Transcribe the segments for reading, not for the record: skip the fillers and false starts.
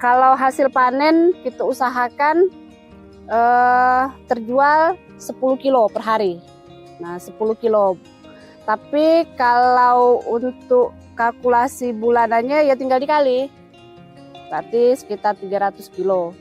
Kalau hasil panen kita usahakan terjual 10 kilo per hari. Nah, 10 kilo. Tapi kalau untuk kalkulasi bulanannya ya tinggal dikali. Berarti sekitar 300 kilo.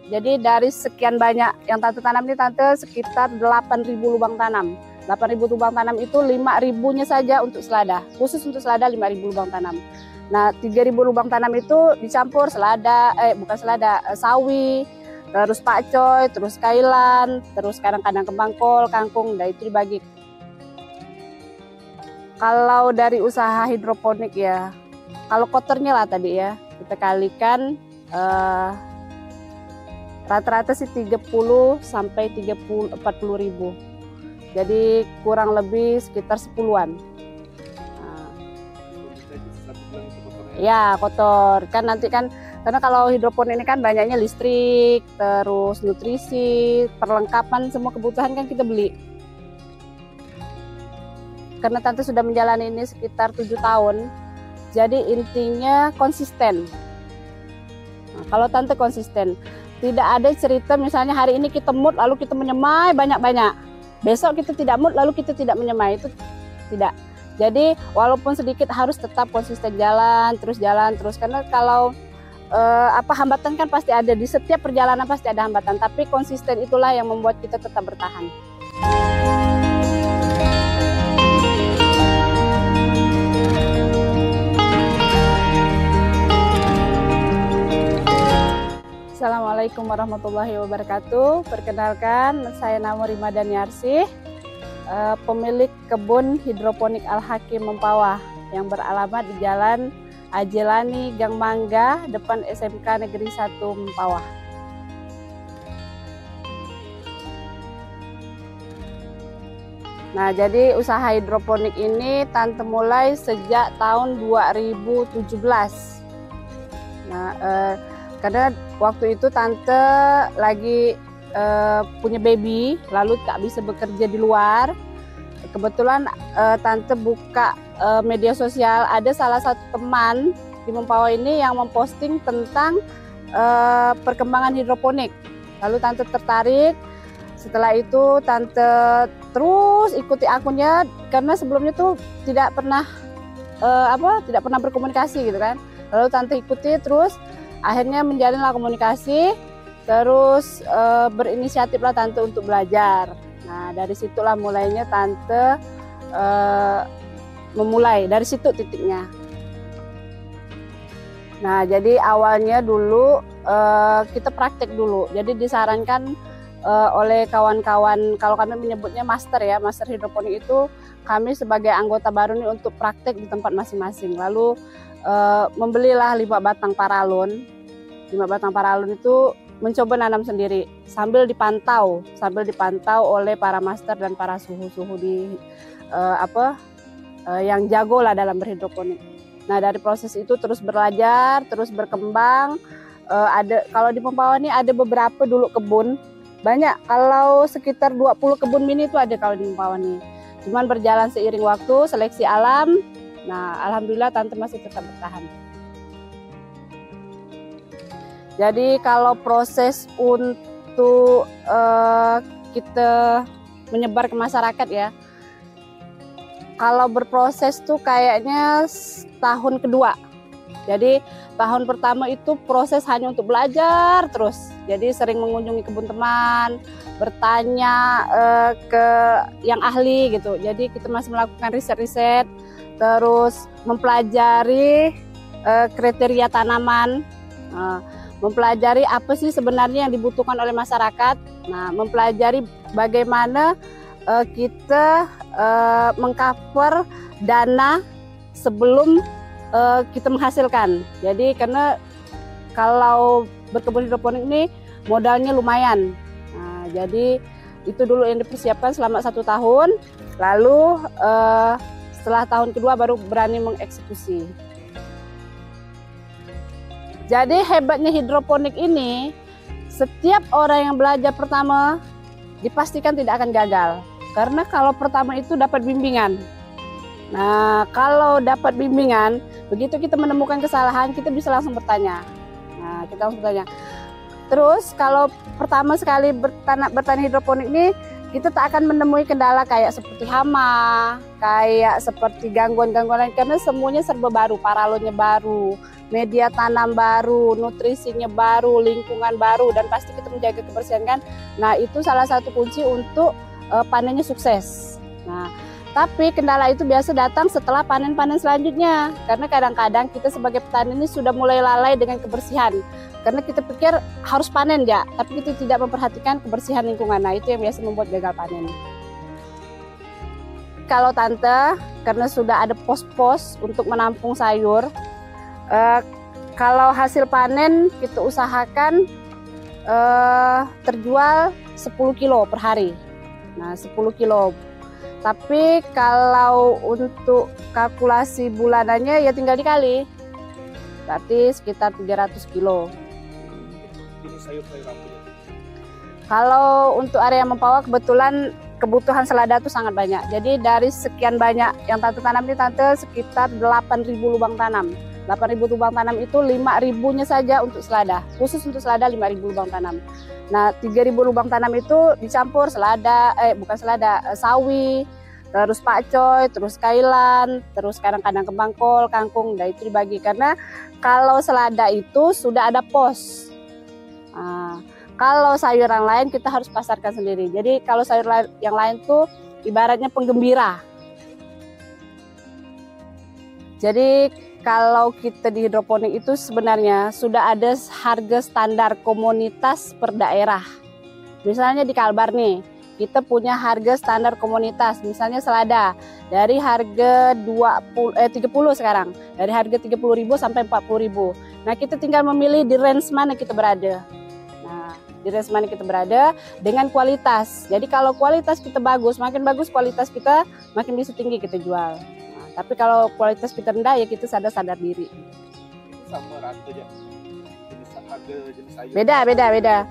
Jadi dari sekian banyak yang Tante tanam ini, Tante sekitar 8.000 lubang tanam. 8.000 lubang tanam itu 5.000-nya saja untuk selada. Khusus untuk selada 5.000 lubang tanam. Nah, 3.000 lubang tanam itu dicampur selada, sawi, terus pakcoy, terus kailan, terus kadang-kadang kembang kol, kangkung, dan itu dibagi. Kalau dari usaha hidroponik ya, kalau kotornya lah tadi ya, kita kalikan rata-rata sih 30 sampai 40 ribu. Jadi kurang lebih sekitar 10-an. Nah. Ya, kotor. Kan nanti kan, karena kalau hidroponik ini kan banyaknya listrik, terus nutrisi, perlengkapan, semua kebutuhan kan kita beli. Karena Tante sudah menjalani ini sekitar 7 tahun, jadi intinya konsisten. Nah, kalau Tante konsisten, tidak ada cerita misalnya hari ini kita mood lalu kita menyemai banyak-banyak. Besok kita tidak mood lalu kita tidak menyemai, itu tidak. Jadi walaupun sedikit harus tetap konsisten jalan terus. Karena kalau hambatan kan pasti ada, di setiap perjalanan pasti ada hambatan. Tapi konsisten itulah yang membuat kita tetap bertahan. Assalamualaikum warahmatullahi wabarakatuh. Perkenalkan, saya nama Rima Daniarsih, pemilik kebun hidroponik Al-Hakim Mempawah yang beralamat di Jalan Ajelani, Gang Mangga, depan SMK Negeri 1 Mempawah. Nah, jadi usaha hidroponik ini Tante mulai sejak tahun 2017. Nah, karena waktu itu Tante lagi punya baby, lalu tak bisa bekerja di luar. Kebetulan Tante buka media sosial, ada salah satu teman di Mempawah ini yang memposting tentang perkembangan hidroponik. Lalu Tante tertarik. Setelah itu Tante terus ikuti akunnya, karena sebelumnya tuh tidak pernah berkomunikasi gitu kan. Lalu Tante ikuti terus. Akhirnya menjalinlah komunikasi, terus berinisiatiflah Tante untuk belajar. Nah, dari situlah mulainya Tante memulai, dari situ titiknya. Nah, jadi awalnya dulu kita praktek dulu. Jadi disarankan oleh kawan-kawan, kalau kami menyebutnya master ya, master hidroponik itu kami sebagai anggota baru nih untuk praktek di tempat masing-masing. Lalu membelilah 5 batang paralon. 5 batang paralon itu mencoba nanam sendiri sambil dipantau oleh para master dan para suhu-suhu di yang jago lah dalam berhidroponik. Nah, dari proses itu terus belajar, terus berkembang. Kalau di Mempawah ini ada beberapa dulu kebun, banyak, kalau sekitar 20 kebun mini itu ada kalau di Mempawah nih. Cuman berjalan seiring waktu, seleksi alam. Nah, alhamdulillah Tante masih tetap bertahan. Jadi kalau proses untuk kita menyebar ke masyarakat ya, kalau berproses tuh kayaknya tahun kedua. Jadi tahun pertama itu proses hanya untuk belajar terus. Jadi sering mengunjungi kebun teman, bertanya ke yang ahli gitu. Jadi kita masih melakukan riset-riset, terus mempelajari kriteria tanaman, mempelajari apa sih sebenarnya yang dibutuhkan oleh masyarakat. Nah, mempelajari bagaimana kita mengcover dana sebelum kita menghasilkan. Jadi karena kalau berkebun hidroponik ini modalnya lumayan. Nah, jadi itu dulu yang dipersiapkan selama 1 tahun. Lalu setelah tahun kedua baru berani mengeksekusi. Jadi hebatnya hidroponik ini, setiap orang yang belajar pertama dipastikan tidak akan gagal. Karena kalau pertama itu dapat bimbingan. Nah, kalau dapat bimbingan, begitu kita menemukan kesalahan, kita bisa langsung bertanya. Nah, kita langsung bertanya. Terus kalau pertama sekali bertani hidroponik ini, kita tak akan menemui kendala kayak seperti hama, kayak seperti gangguan-gangguan lain, karena semuanya serba baru, paralonnya baru, media tanam baru, nutrisinya baru, lingkungan baru, dan pasti kita menjaga kebersihan kan. Nah, itu salah satu kunci untuk panennya sukses. Nah, tapi kendala itu biasa datang setelah panen-panen selanjutnya, karena kadang-kadang kita sebagai petani ini sudah mulai lalai dengan kebersihan, karena kita pikir harus panen ya, tapi kita tidak memperhatikan kebersihan lingkungan. Nah, itu yang biasa membuat gagal panen. Kalau Tante, karena sudah ada pos-pos untuk menampung sayur, kalau hasil panen kita usahakan terjual 10 kilo per hari. Nah, 10 kilo. Tapi kalau untuk kalkulasi bulanannya ya tinggal dikali, berarti sekitar 300 kilo. Kalau untuk area Mempawah kebetulan kebutuhan selada itu sangat banyak. Jadi dari sekian banyak yang Tante tanam ini, Tante sekitar 8.000 lubang tanam. 8.000 lubang tanam itu 5.000-nya saja untuk selada. Khusus untuk selada 5.000 lubang tanam. Nah, 3.000 lubang tanam itu dicampur sawi, terus pakcoy, terus kailan, terus kadang-kadang kembang kol, kangkung. Nah, itu dibagi karena kalau selada itu sudah ada pos. Nah, kalau sayuran lain kita harus pasarkan sendiri. Jadi kalau sayur yang lain tuh ibaratnya penggembira. Jadi kalau kita di hidroponik itu sebenarnya sudah ada harga standar komunitas per daerah. Misalnya di Kalbar nih, kita punya harga standar komunitas. Misalnya selada dari harga 30 sekarang, dari harga 30.000 sampai 40.000. Nah, kita tinggal memilih di range mana kita berada. Nah, di range mana kita berada dengan kualitas. Jadi kalau kualitas kita bagus, makin bagus kualitas kita, makin bisa tinggi kita jual. Tapi kalau kualitas kita rendah ya kita sadar diri. Sama rata aja. Jenis sayur. Beda.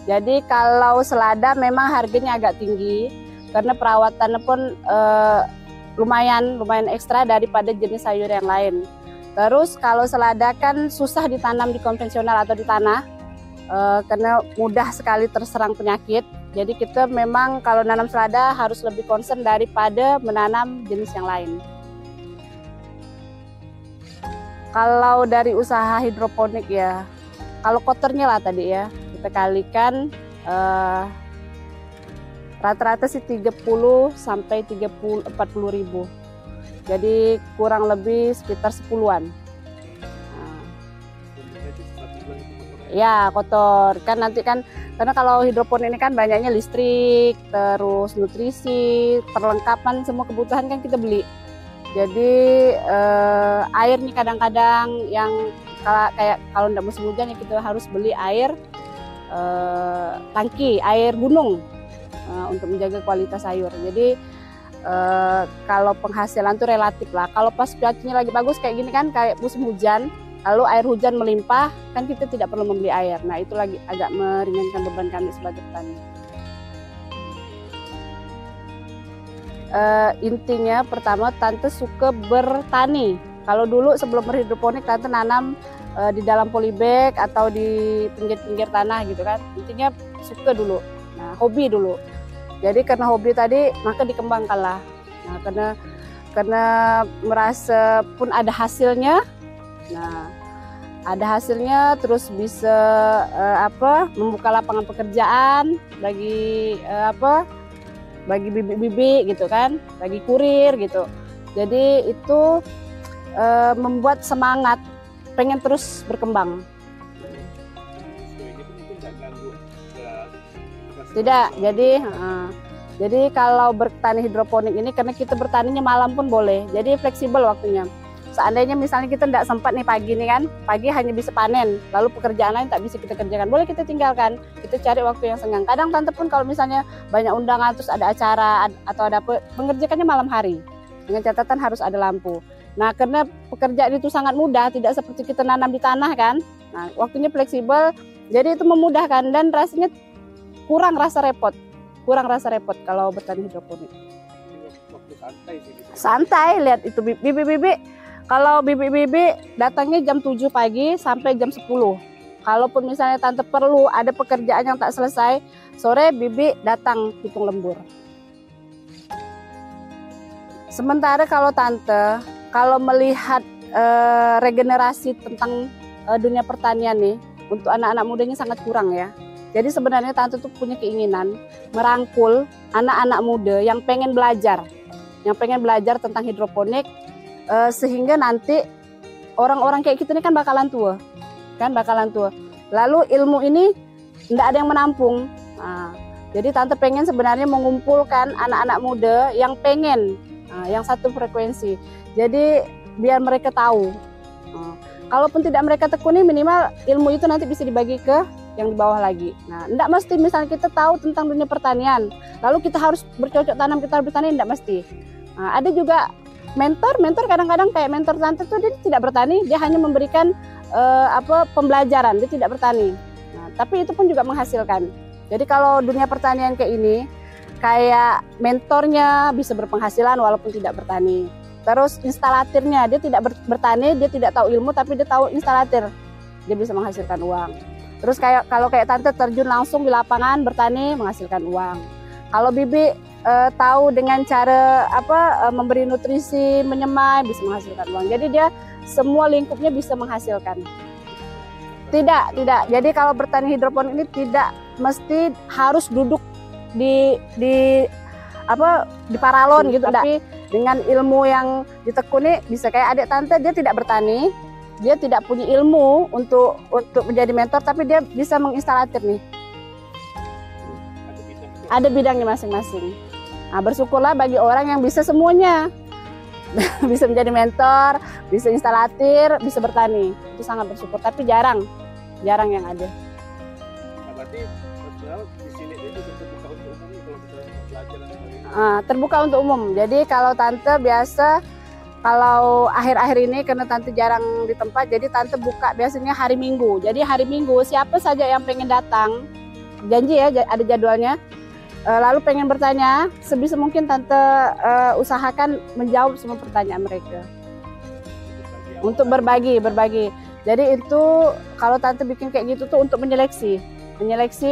Jadi kalau selada memang harganya agak tinggi karena perawatannya pun lumayan ekstra daripada jenis sayur yang lain. Terus kalau selada kan susah ditanam di konvensional atau di tanah karena mudah sekali terserang penyakit. Jadi kita memang kalau nanam selada harus lebih concern daripada menanam jenis yang lain. Kalau dari usaha hidroponik ya, kalau kotornya lah tadi ya, kita kalikan rata-rata sih 30 sampai 40 ribu. Jadi kurang lebih sekitar 10-an. Nah. Ya kotor, kan nanti kan, karena kalau hidroponik ini kan banyaknya listrik, terus nutrisi, perlengkapan, semua kebutuhan kan kita beli. Jadi air nih kadang-kadang yang kayak kalau tidak musim hujan ya kita harus beli air tangki, air gunung untuk menjaga kualitas sayur. Jadi kalau penghasilan tuh relatif lah. Kalau pas cuacanya lagi bagus kayak gini kan, kayak musim hujan, lalu air hujan melimpah, kan kita tidak perlu membeli air. Nah, itu lagi agak meringankan beban kami sebagai petani. Intinya pertama Tante suka bertani. Kalau dulu sebelum berhidroponik Tante nanam di dalam polybag atau di pinggir-pinggir tanah gitu kan. Intinya suka dulu. Nah, hobi dulu. Jadi karena hobi tadi maka dikembangkan lah. Nah, karena merasa pun ada hasilnya. Nah, ada hasilnya terus bisa membuka lapangan pekerjaan bagi bagi bibi-bibi gitu kan, bagi kurir gitu. Jadi itu membuat semangat pengen terus berkembang. Tidak, jadi kalau bertani hidroponik ini karena kita bertaninya malam pun boleh, jadi fleksibel waktunya. Seandainya misalnya kita tidak sempat nih pagi nih kan, pagi hanya bisa panen, lalu pekerjaan lain tak bisa kita kerjakan, boleh kita tinggalkan, kita cari waktu yang senggang. Kadang Tante pun kalau misalnya banyak undangan terus ada acara atau ada apa, mengerjakannya malam hari, dengan catatan harus ada lampu. Nah, karena pekerjaan itu sangat mudah, tidak seperti kita nanam di tanah kan, nah waktunya fleksibel, jadi itu memudahkan dan rasanya kurang rasa repot kalau bertani hidroponik. Waktu santai sih. Santai, lihat itu bibi-bibi. Kalau bibi-bibi datangnya jam 7 pagi sampai jam 10. Kalaupun misalnya tante perlu ada pekerjaan yang tak selesai, sore bibi datang hitung lembur. Sementara kalau tante, kalau melihat regenerasi tentang dunia pertanian nih, untuk anak-anak mudanya sangat kurang ya. Jadi sebenarnya tante tuh punya keinginan merangkul anak-anak muda yang pengen belajar tentang hidroponik, sehingga nanti orang-orang kayak kita ini kan bakalan tua. Lalu ilmu ini tidak ada yang menampung. Nah, jadi tante pengen sebenarnya mengumpulkan anak-anak muda yang pengen, yang satu frekuensi. Jadi biar mereka tahu. Kalaupun tidak mereka tekuni, minimal ilmu itu nanti bisa dibagi ke yang di bawah lagi. Nah, tidak mesti misalnya kita tahu tentang dunia pertanian, lalu kita harus bercocok tanam, kita harus bertani, tidak mesti. Nah, ada juga mentor kadang-kadang kayak mentor tante tuh dia tidak bertani, dia hanya memberikan pembelajaran, dia tidak bertani. Nah, tapi itu pun juga menghasilkan. Jadi kalau dunia pertanian kayak ini, kayak mentornya bisa berpenghasilan walaupun tidak bertani. Terus instalatirnya, dia tidak bertani, dia tidak tahu ilmu, tapi dia tahu instalatir, dia bisa menghasilkan uang. Terus kalau kayak tante terjun langsung di lapangan bertani, menghasilkan uang. Kalau bibi tahu dengan cara memberi nutrisi, menyemai, bisa menghasilkan uang. Jadi dia semua lingkupnya bisa menghasilkan. Tidak. Jadi kalau bertani hidroponik ini tidak mesti harus duduk di paralon gitu. Tapi dengan ilmu yang ditekuni, bisa kayak adik tante, dia tidak bertani, dia tidak punya ilmu untuk menjadi mentor, tapi dia bisa menginstalatir nih. Ada bidangnya masing-masing. Nah, bersyukurlah bagi orang yang bisa semuanya. Bisa menjadi mentor, bisa instalatir, bisa bertani. Itu sangat bersyukur, tapi jarang yang ada. Nah, berarti di sini itu terbuka untuk umum kalau misalnya belajar dan sebagainya. Terbuka untuk umum. Jadi kalau tante biasa, kalau akhir-akhir ini karena tante jarang di tempat, jadi tante buka biasanya hari Minggu. Jadi hari Minggu siapa saja yang pengen datang, janji ya, ada jadwalnya. Lalu pengen bertanya, sebisa mungkin tante usahakan menjawab semua pertanyaan mereka. Untuk berbagi. Jadi itu kalau tante bikin kayak gitu tuh untuk menyeleksi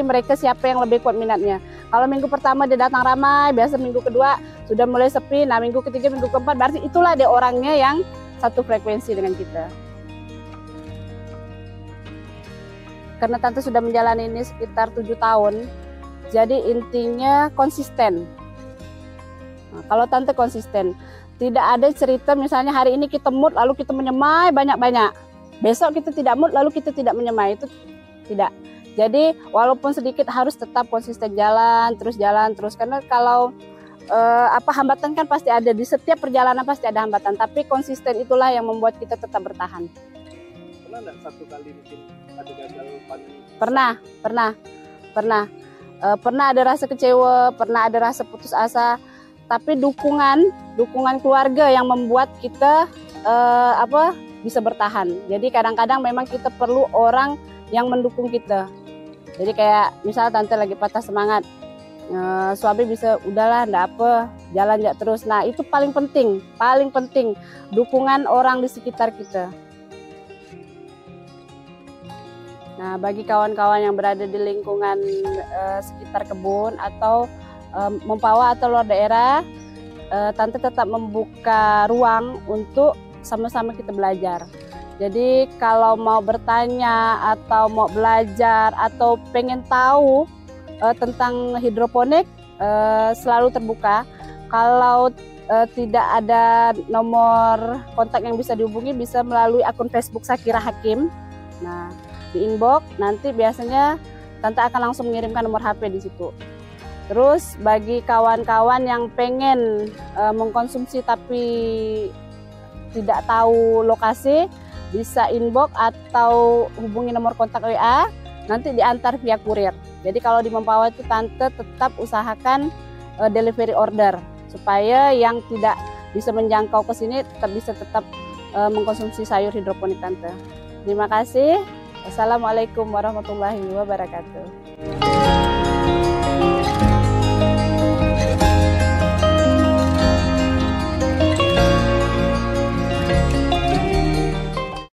mereka siapa yang lebih kuat minatnya. Kalau minggu pertama dia datang ramai, biasa minggu kedua sudah mulai sepi, nah minggu ketiga, minggu keempat berarti itulah dia orangnya yang satu frekuensi dengan kita. Karena tante sudah menjalani ini sekitar 7 tahun, jadi intinya konsisten. Nah, kalau tante konsisten, tidak ada cerita misalnya hari ini kita mood lalu kita menyemai banyak-banyak, besok kita tidak mood lalu kita tidak menyemai, itu tidak. Jadi walaupun sedikit harus tetap konsisten jalan terus karena kalau hambatan kan pasti ada, di setiap perjalanan pasti ada hambatan, tapi konsisten itulah yang membuat kita tetap bertahan. Pernah nggak satu kali mungkin ada gagal panen? Pernah ada rasa kecewa, pernah ada rasa putus asa, tapi dukungan keluarga yang membuat kita bisa bertahan. Jadi kadang-kadang memang kita perlu orang yang mendukung kita. Jadi kayak misal tante lagi patah semangat, suami bisa udahlah ndak apa, jalan aja terus. Nah itu paling penting dukungan orang di sekitar kita. Nah bagi kawan-kawan yang berada di lingkungan sekitar kebun atau Mempawah atau luar daerah, tante tetap membuka ruang untuk sama-sama kita belajar. Jadi kalau mau bertanya atau mau belajar atau pengen tahu tentang hidroponik, selalu terbuka. Kalau tidak ada nomor kontak yang bisa dihubungi, bisa melalui akun Facebook Sakira Hakim. Nah, di inbox nanti biasanya tante akan langsung mengirimkan nomor HP di situ. Terus bagi kawan-kawan yang pengen mengkonsumsi tapi tidak tahu lokasi, bisa inbox atau hubungi nomor kontak WA, nanti diantar via kurir. Jadi kalau di Mempawah itu tante tetap usahakan delivery order supaya yang tidak bisa menjangkau ke sini bisa tetap mengkonsumsi sayur hidroponik tante. Terima kasih. Wassalamualaikum warahmatullahi wabarakatuh.